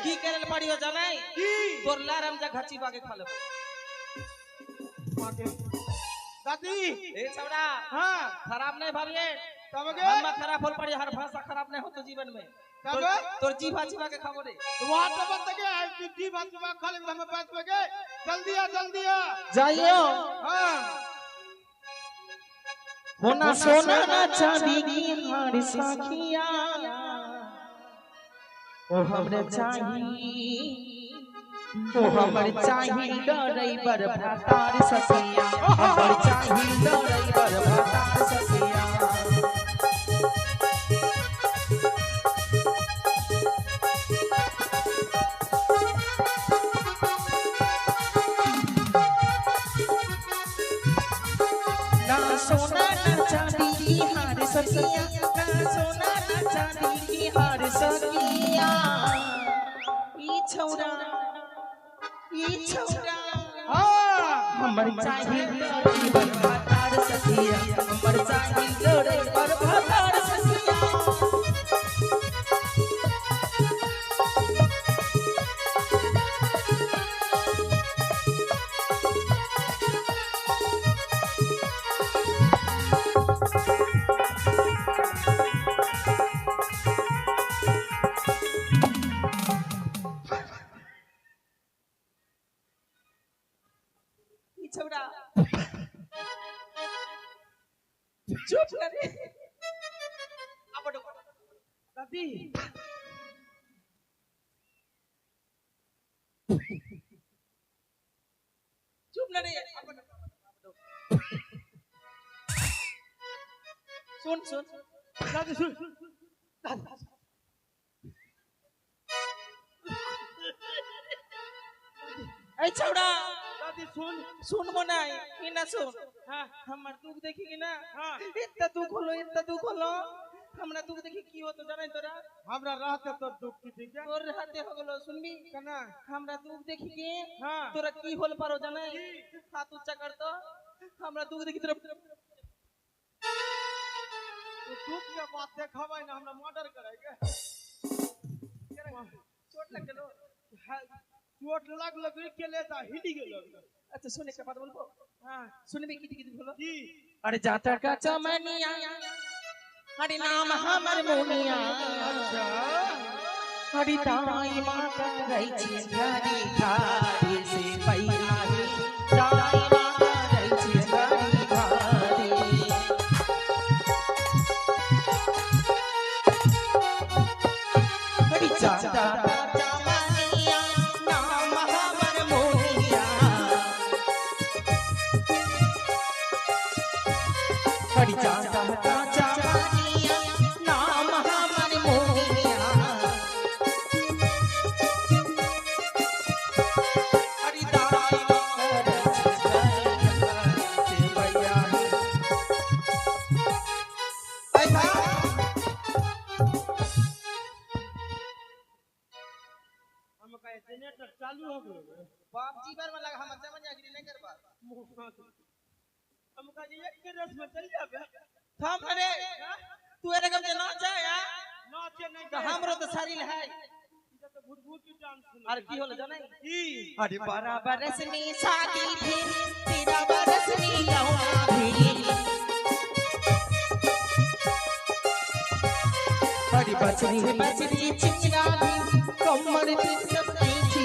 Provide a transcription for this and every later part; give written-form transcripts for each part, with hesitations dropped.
কি কেন পাড়িও জানাই কি তোর লারাম যা ঘাচি বাগে খালো মাকে দাদি ए छौड़ा हां खराब नहीं भारिए तबगे हम खराब होल पड़ी हर भाषा खराब नहीं होतो जीवन में तबे तोर जीवा जीवा के खाबो रे वहां तो बतगे जी बात खाली हम पास में गए जल्दी आ जाइयो हां होना सोना ना चांदी की हार सखिया ओ हमरे चाही डरई बर भातार सखिया हमर चाही डरई बर भातार सखिया ना सोना ना चांदी की हार सखिया ना सोना ना चांदी की हार सखिया ई छौरा हां हमर चाही डरई बर भातार सखिया हमर चाही डरई बर भातार सखिया छौड़ा चुप करे अब दादी चुप न रे सुन दादी सुन ए छौड़ा दादी सुन मनाई इना सुन हां हमर दुख देखी कि ना हां इतना दुख होलो हमरा दुख देखी की होतो जानै तोरा हमरा रहते तो दुख की ठीक है तोर रहते हो गेलो सुनबी कना हमरा दुख देखी के हां तोरा की होल पारो जानै हाथ ऊंचा कर तो हमरा दुख देखी तोरा तो दुख के बात देखाबै ना हमरा मर्डर करेगा चोट लग गेलो चोट लग के लेता हिली गेलो अच्छा सुने के बात बोलबो हां सुनबी की बोलो की अरे जाता का चमनिया अरे नाम हमर मुनिया अच्छा हरि ताई माता रही छी घरी घारी से पैया रे ताई माता रही छी घरी घारी हरि जाता चमनिया नाम हमर मुनिया हरि जाता चमनिया नाम हमर मुनिया हरि ताई माता रही छी घरी घारी से पैया रे ऐसा हम कहे जनरेटर चालू हो गयो बाप जी बार में लगा हम समझ आगिरी नहीं करबा हम कहे एक के रस में चल जाबे थम रे तू एरे कम ना जा यार नाचे नहीं तो हमरो तो सारिल है तो भूत की डांस सुन अरे की होले जानै की अरे 12 बरस में शादी फिर 13 बरस में लौना फिर अरे बचरी चिचिरा भी कमर पे सब नहीं थी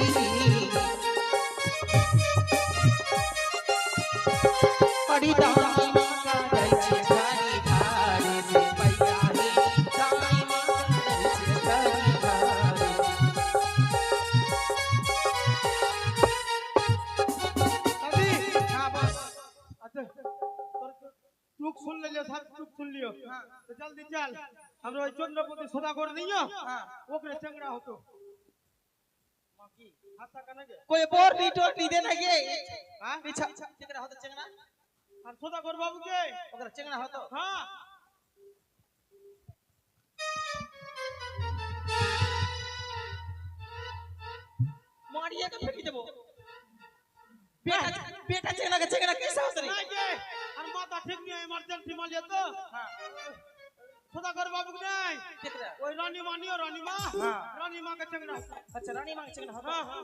अरे दाई माता रही छी घरी घारी से पैया रे दाई माता रही छी घरी घारी दादी हां बस अच्छा चुप सुन ले सब चुप सुन लियो तो जल्दी चल हमरो चंद्रपति सदागोर नहीं हो हां ओकरे चंगड़ा होतो बाकी हाथा कनगे कोई बोर नी टोर नी देना के हां पीछा केकरा होत चंगना और सदागोर बाबू के ओकरा चंगना होतो हां मारिए के फेंक देबो बेटा चंगना कैसे होत रे नहीं के और माता ठीक नहीं इमरजेंसी मान लिया तो हां सदागर बाबू के नहीं केकरा ओए रानी मानियो रानी मां हाँ। रानी मां के चंगड़ा अच्छा रानी मांग चंगना हो हां हां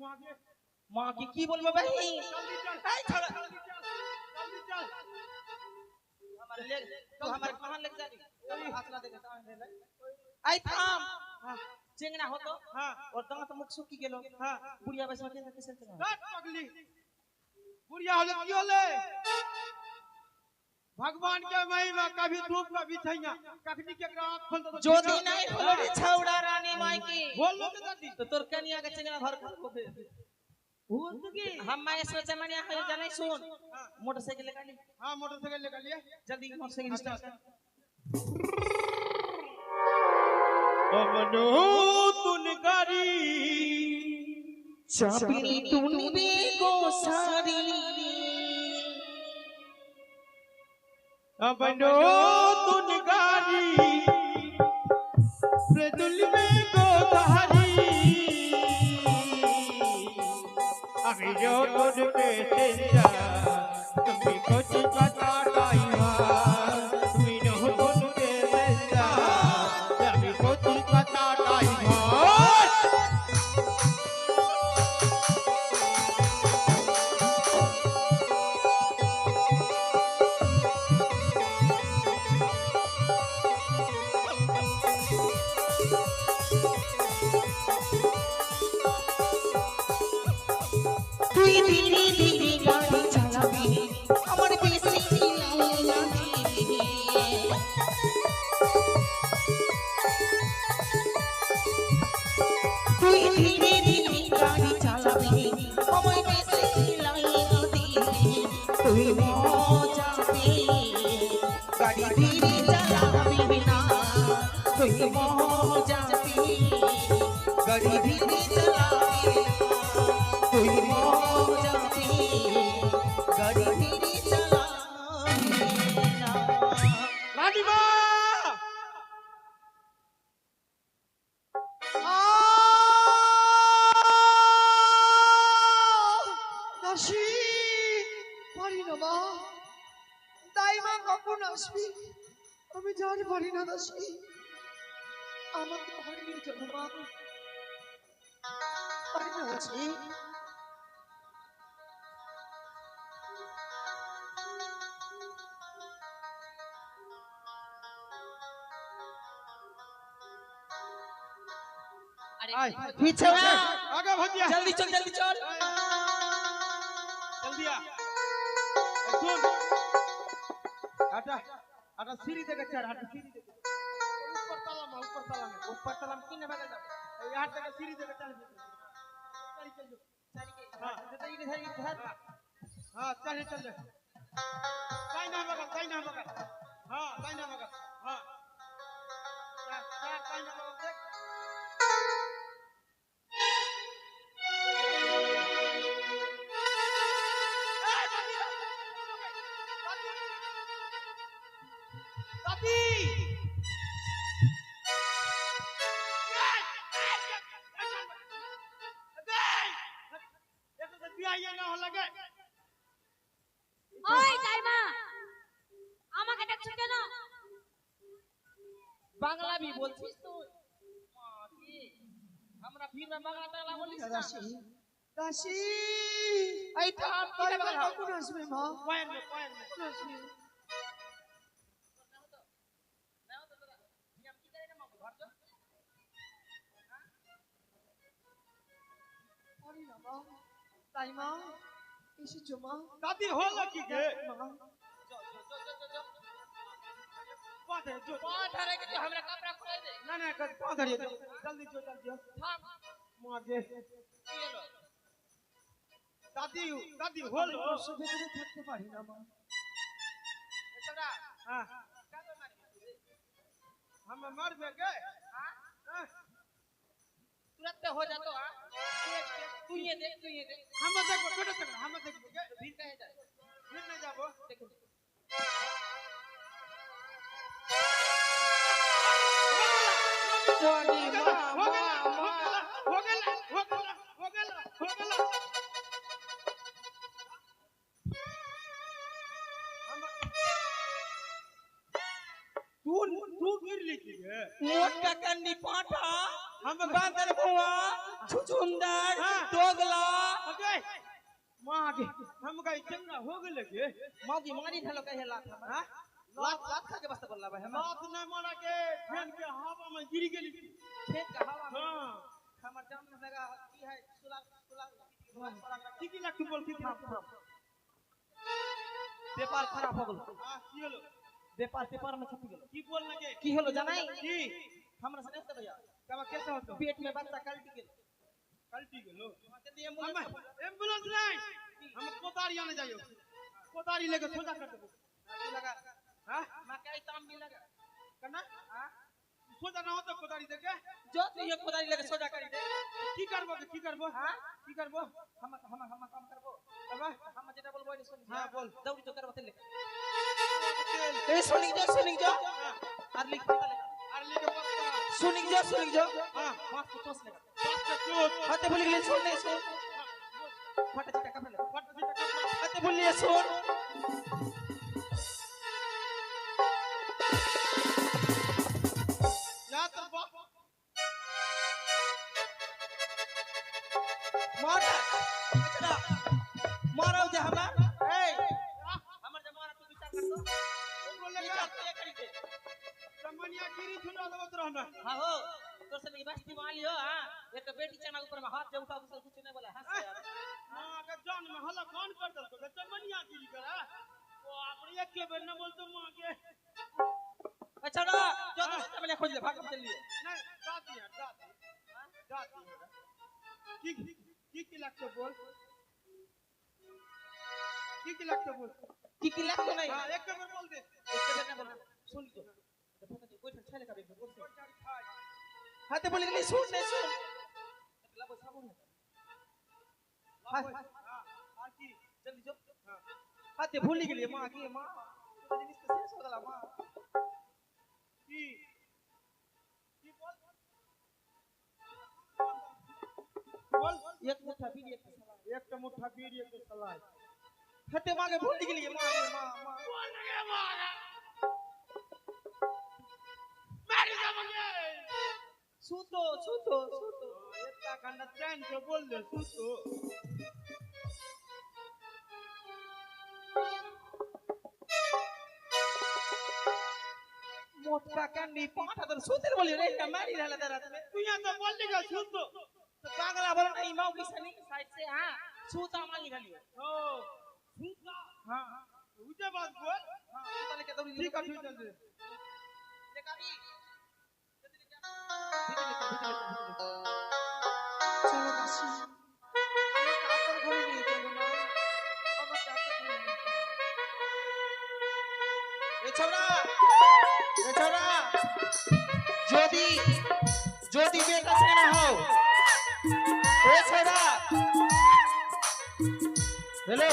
मां के मां की बोलबे भाई जल्दी चल आई छोड़ा जल्दी चल हमारे ले तू हमारे कहां लेके जा रही हाथ ला देगा आई थाम हां चंगना हो तो हां और दांत मुख सुखी गेलो हां बुढ़िया बस में कैसे चला काट पगली बुढ़िया होले की होले भगवान के महिमा कभी धूप कभी छैया कखनी के आंख खोल दो ज्योति नहीं होलो रे छौड़ा रानी माई की बोल लो तो दादी तो तोर कनिया के चंगना घर को दे भूत की हम मैं सोच मनिया है जाने सुन मोटरसाइकिल लगा ली हां मोटरसाइकिल लेकर लिए जल्दी मोटरसाइकिल स्टार्ट कर अमनो तुन करी चापी तूनी बे को सारी अमनो तुन करी प्रदुल में को धारी अभियो तुन पे तेजा तुम्ही कुछ पता नहीं तुम्ही नो तुन पे तेजा तुम्ही कुछ पता नहीं তুই ধীরে ধীরে গাড়ি চালাবি আমার বেশি লাগবে তুই ধীরে ধীরে গাড়ি চালাবি আমার বেশি লাগবে তুই মজা পেয়ে গাড়ি ধীরে চালাবি না তুই মজা পেয়ে গাড়ি ধীরে চালাবি তুই মজা পেয়ে গাড়ি ধীরে চালাবি না रानी मां দাসী পারি না মা তাই মা কখন আসবি আমি জানি পারি না দাসী আমাকে ঘরে নিয়ে চলো মা পারি না দাসী आय पीछे आ आगे भजिया जल्दी चल जल्दी आ सुन आटा आटा सीढ़ी देके चढ़ आटा सीढ़ी देके ऊपर तला में किने बगल जाओ यहाँ तक सीढ़ी देके चढ़ चल हां हां चल चल काई ना बगल हां काई ना बगल हां काई ना बगल देख ওই দাইমা আমাকে ডাকছিস কেন? বাংলা भी বলছিস তো আমরা फिर में বাংলা টাংলা বলিস না দাসী দাসী এই থাম তাই কিনে মা বগল কখন আসবে মা पॉइंट में দাসী পারি না মা তাই মা এসেছো মা दादी हो लगी के মা पाधे जो पाठरे के हमरा कपड़ा खोल दे ना ना कर पाधे जल्दी जो थाम मार दे दादी हो लो সে ভেতরে থাকতে পারি না মা छोड़ा हां कब मारी हम मर भी गए हां तुरंत हो जातो हां तू ये देख हम देखो छोटे छोटे हम देखो फिर कहे जाए फिर नहीं जाबो देखो हो गेला तू मोटका कंडी पाटा हम बांदर बुआ छुछुंदर दोगला ओके मां के हम का चंगा हो गेले के मौगी मारी ढलो कहे लात हम हां लात लात खा के बस बोलला भाई हम लात न मारा के फेन के हवा में गिर गेली फेंक के हवा में हां हमर जान में लगा की है सुला ठीक लग तू बोल की व्यापार खराब हो गेल हां की होलो व्यापार पेपर में छपी गेल की बोल लगे की होलो जानाई की हमरा से नहीं भैया कब कैसे होतो पेट में बच्चा कल्टी गेल कल्टी गेलो जल्दी हम एम्बुलेंस एम्बुलेंस नहीं हम कोतारी आने जाइयो कोतारी लेके सोजा कर देबो लगा हां मैं कई ताम भी लगा करना हां सोजा ना हो तो कोतारी देके जो तू ये खुदारी लेके सोजा करी दे की करबो हां की करबो हम काम करबो तब हम जेटा बोलबो नहीं सुन हां बोल दौड़ी तो करबो ले ए सुनिंग जो और लिख पता ले अरली के पत्ता सुनिंग जो हां पांच को टोस ले पांच के चोट हाथे बोली गली सुन नहीं सुन फट चिटा कपड़ा ले फट से टका हाथे बोली सुन या तो बाप मार चला मारो जे हमरा ए हमर जे मारा तू विचार कर तो ओकरो लेके विचार तो ये करी दे समनिया गिरी छुना लगत रहना हां हो तो से की बस्ती वाली हो हां एक बेटी चना ऊपर में हाथ जे उठा उसल कुछ नहीं बोला हंस यार मां के जान में हल्ला कौन कर दल तो समनिया गिरी करा वो अपनी एक के बेर न बोल तो मां के अच्छा ना जो तो मैंने खोज ले भाग चल लिए नहीं जाती है की लगते बोल की लगते बोल की लग तो नहीं हां एक के बेर बोल दे एक के ना बोल सुन लो तो पता नहीं कोई छले का बोल से हाथे बोली गली सुन नहीं सुन ला बस साबुन हां हां की जल्दी जो हाथे भूल गई मां की मां तो जिनिस से शेष हो गला मां की बोल एक मुट्ठा बीड़ी एक सलाह एक मुट्ठा बीड़ी एक सलाह हाथे मांगे भूल गई मां बोल लगे मारा मारी जामगे सूतो इतना खंडा चैन से बोल दे सुतो मोटका कंडी पाटा तो सूतर बोली रे का मारी रहला दरात में तू यहाँ तो बोल देगा सुतो तो पागला बोल नहीं माऊ की सनी साइड से हां सूता मांगी रहली ओ सुता हां उजे बात बोल हां सूता लेके दौड़ी ठीक है ठीक है देखा भी चलो दासी आपन घरे নিয়ে চলো না আমার ডাক্তার ঘরে নিয়ে চলো ए छोरा যদি যদি बेटा सेना हो ए छोरा हेलो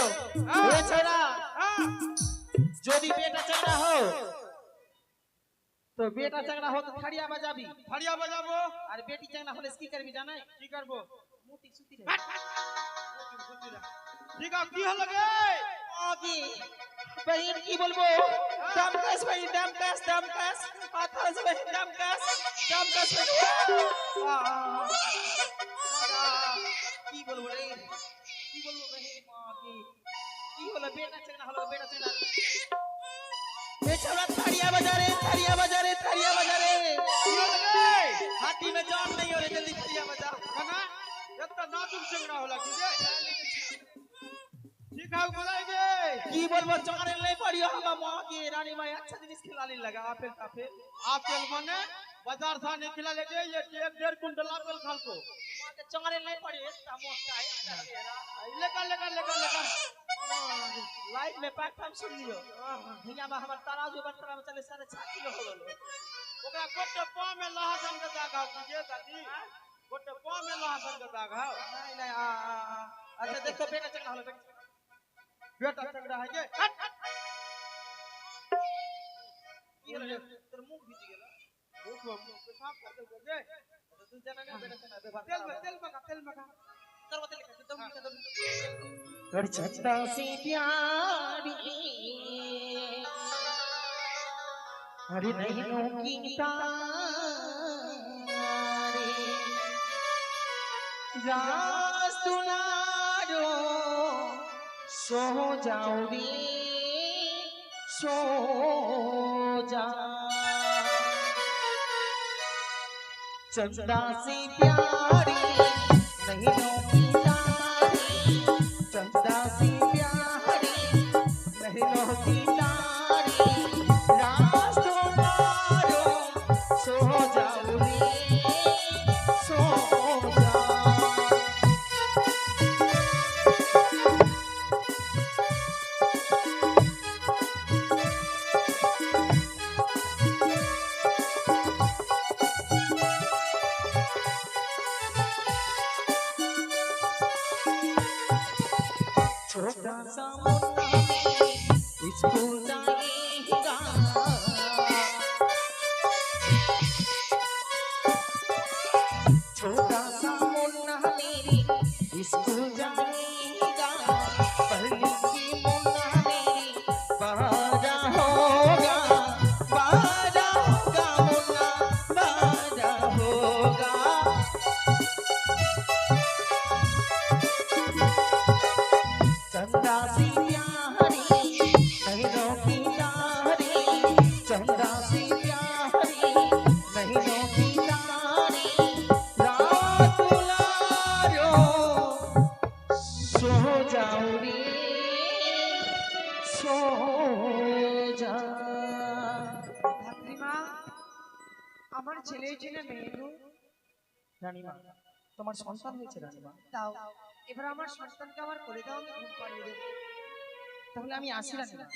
ए छोरा हां যদি बेटा चंगा हो तो बेटा चंगा हो तो खड़िया बजाबी फड़िया बजाबो और बेटी चंगा होले की करबी जाना है की करबो मोती सुती रहे ठीक है की हो लगे आगे बहन की बोलबो दमकस भाई दमकस आता से बहन दमकस की बोलबो रे की बोलबो बहन आगे की होला बेटा चंगा होला बेटा चंगा ये छोरा थारिया बजा रे की हो लगे हाथी में जान नहीं हो रे जल्दी थारिया बजा कना इतना नाजुक चंगड़ा होला की जे ठीक है बुलाएंगे की बोलबो चंगरे नहीं पड़ियो हम मां की रानी मां अच्छा जिनिस खिलाने लगा आपेल आपेल माने बाजार से निकला लेके ये 1.5 कुंटल आपेल खाल को मां के चंगरे नहीं पड़ियो इतना मोटा है लेकर लाइफ में पैक टाइम सुन लियो हिया में हमर तराजू बर्तन में चले 6.5 किलो हो गेलो ओकरा गोटे पाव में लहा संग दागा कीजिए दादी गोटे पाव में लहा संग दागा नहीं अच्छा देखो बेटा चंगा होलो बेटा चंगड़ा है के तेरे मुंह भीज गेलो वो पेशाब कर दे जे तू जाना नहीं बेटा चंगा तेल मका करवा तेल का दम कर छछता से प्यारी अरे नैनों की तारे रास तुनारो सो जाओ रे सो जा चंदा से प्यारी नैनों की तारे चंदा से प्यारी नैनों की तारे रास तुनारो सो जाओ रे सो जा छोटा सा मुन्ना स्कूल जाएगा छोटा सा मुन्ना मेरी स्कूल जाएगा पढ़ने की मुन्ना मेरी बाजा होगा मुन्ना बाजा होगा चंदा सी प्यारी नैनों की तारे चंदा सी प्यारी नैनों की तारे रात बुलारो सो जाओ रे सो जा ধাত্রীমা আমার ছেলে ছেলে মেয়ে গো। রানীমা তোমার সন্তান হয়েছে রানীমা দাও এবার আমার সন্তানকে আমার করে দাও, আমি ঘুম পাড়িয়ে দেবো। তাহলে আমি আসি রানীমা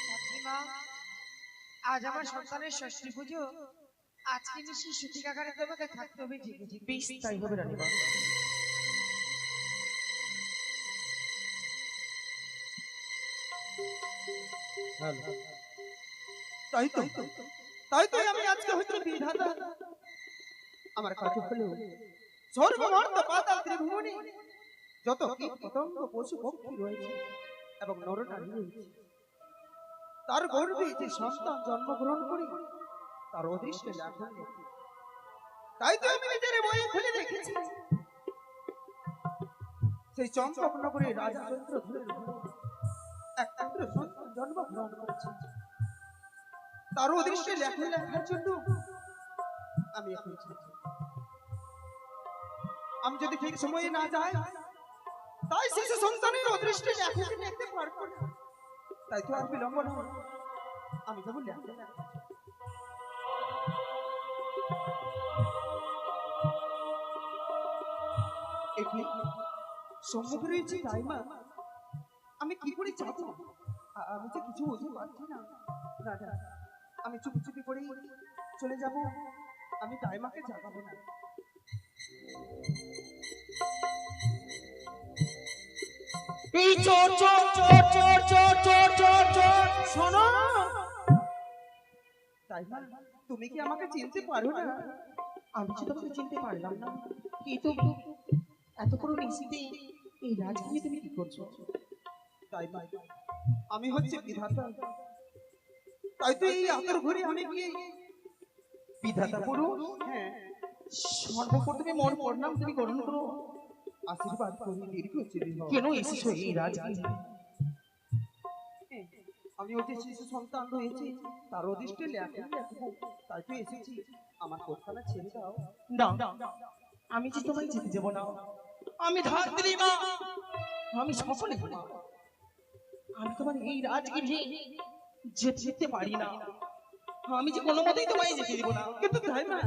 ধাত্রীমা আজ আমার সন্তানের ষষ্ঠী পুজো, আজকে নিশ্চয়ই সূতিকাগারে তোমাকে থাকতে হবে জেগে জেগে। বেশ তাই হবে রানীমা তাই তো তাই তো আমি আজকে হচ্ছে বিধাতা। আমার কাজ হলো সর্বমর্ত পাতাল ত্রিভুবনে যত কীট পতঙ্গ পশু পক্ষী রয়েছে এবং নরনারী রয়েছে, তার গর্ভে যে সন্তান জন্মগ্রহণ করে তার অদৃষ্টে লেখা নেই। তাই তো আমি নিজের বই খুলে দেখেছি সেই চম্পকনগরে রাজা চন্দ্র এক পুত্র সন্তান জন্মগ্রহণ করেছে। তার অদৃষ্টে লেখা লেখার জন্য আমি এখন চলছি। আমি যদি ঠিক সময়ে না যাই তাই শিশু সন্তানের অদৃষ্টে লেখা দেখতে পারবো না। তাই তো আর বিলম্ব না, আমি যাবো লেখা। এটি সম্মুখে রয়েছে তাই মা, আমি কি করে যাবো? আমি তো কিছু বুঝতে পারছি না। না না, আমি চুপি চুপি করে চলে যাব, আমি দাইমাকে জাগাবো না। এই চোর চোর চোর চোর চোর চোর চোর চোর শোনো দাইমা, তুমি কি আমাকে চিনতে পারো না? আমি তো তোমাকে চিনতে পারলাম না, কিন্তু এত বড় নিশ্চিতে এই রাজগৃহে তুমি কি করছো? দাইমা, আমি হচ্ছে বিধাতা। তাই তো এই আতর ঘরে আমি গিয়ে বিধাতা পুরুষ, হ্যাঁ সর্বপ্রথমে মন প্রণাম তুমি গ্রহণ করো। আশীর্বাদ করি দীর্ঘ চিরদিন হও। কেন এসেছো এই রাজগৃহে? আমি ওই যে শিশু সন্তান রয়েছে তার অদৃষ্টে লেখা লেখবো, তাই তো এসেছি। আমার কোথানা ছেড়ে দাও। না, আমি যে তোমায় যেতে দেবো না। আমি ধাত্রী মা, আমি সকলে মা। আমি তোমার এই রাজগৃহে যেতে পারি না। আমি যে কোনো মতেই তোমায় যেতে দেবো না। কিন্তু তাই না,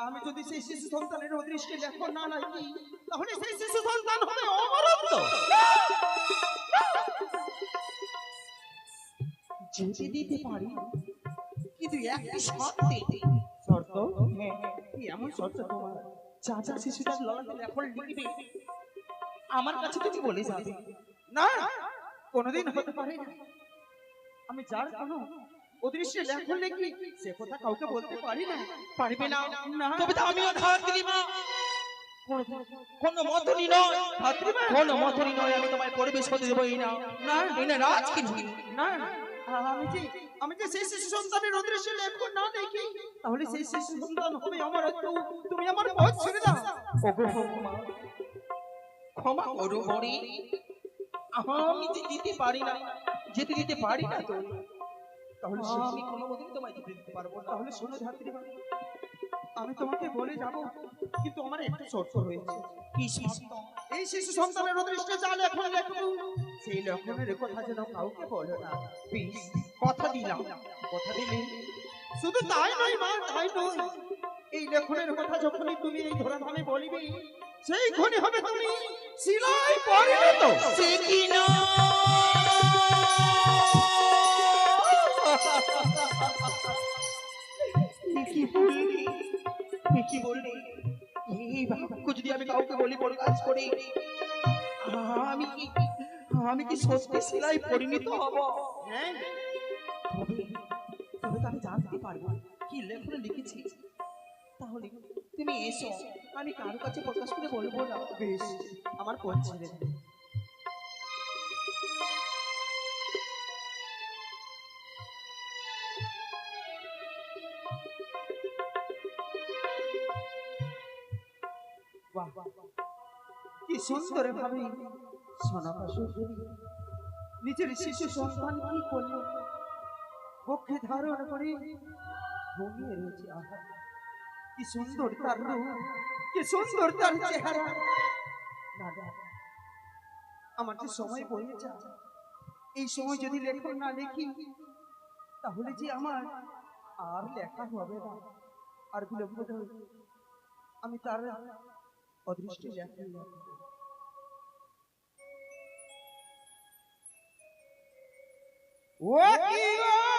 আমি যদি সেই শিশু সন্তানের অদৃষ্টে লেখা না রাখি তাহলে সেই শিশু সন্তান হবে অমরত্ব। যেতে দিতে পারি, কিন্তু একটি শর্তে। শর্ত? হ্যাঁ, কি এমন শর্ত তোমার? চাচা শিশুটার ললাটে লেখন লিখবে, আমার কাছে তুমি বলে যাবে। না, কোনোদিন হতে পারে না। আমি যার কোনো অদৃশ্যে লেখন লিখি সে কথা কাউকে বলতে পারি না। পারবে না? না। তবে তো আমিও ধাত্রী মা, কোন মতনই নয় কোন মতনই নয়, আমি তোমায় পরিবেশ হতে দেবই না। না এই না রাজ কি না আমি যে সেই শিশু সন্তানের অদৃশ্য এখন না দেখি, তাহলে সেই শিশু সন্তান হবে আমার একটু, তুমি আমার পথ ছেড়ে দাও। ওগো ক্ষমা ক্ষমা করো হরি, আমি যে দিতে পারি না, যেতে দিতে পারি না তো, তাহলে আমি কোনো মতেই তোমায় যেতে দিতে পারবো না। তাহলে শোনো ধাত্রী, আমি তোমাকে বলে যাব, কিন্তু আমার একটু শর্ত রয়েছে। কি শর্ত? এই শিশু সন্তানের অদৃষ্ট চাল এখন লেখো, সেই লক্ষণের কথা যেন কাউকে বলো না। প্লিজ, কথা দিলাম। কথা দিলে শুধু তাই নয় মা, তাই নয়, এই লেখনের কথা যখনই তুমি এই ধরাধামে বলিবে, সেই ক্ষণে হবে তুমি শিলায় পরিণত। সে কি না কি বললি, কি বললি? এই বাক্য যদি আমি কাউকে বলি প্রকাশ করি, আমি কি আমি কি সত্যি শিলায় পরিণত হব? হ্যাঁ, তবে তবে তো আমি জানতে পারবো কি লেখনে লিখেছি। তাহলে তুমি এসো, আমি কারো কাছে প্রকাশ করে বলবো না। বেশ, আমার পথ ছেড়ে দাও। বাহ, কি সুন্দর ভাবে সোনাপা সুন্দরী নিজের শিশু সন্তান কি করলো, পক্ষে ধারণ করে ঘুমিয়ে রয়েছে। আহা, কি সুন্দর তার রূপ, কি সুন্দর তার চেহারা। না না, আমার যে সময় বয়ে যায়, এই সময় যদি লেখন না লিখি, তাহলে যে আমার আর লেখা হবে না, আর বিলম্ব নয়, আমি তার অদৃষ্টে লেখা ও কি গো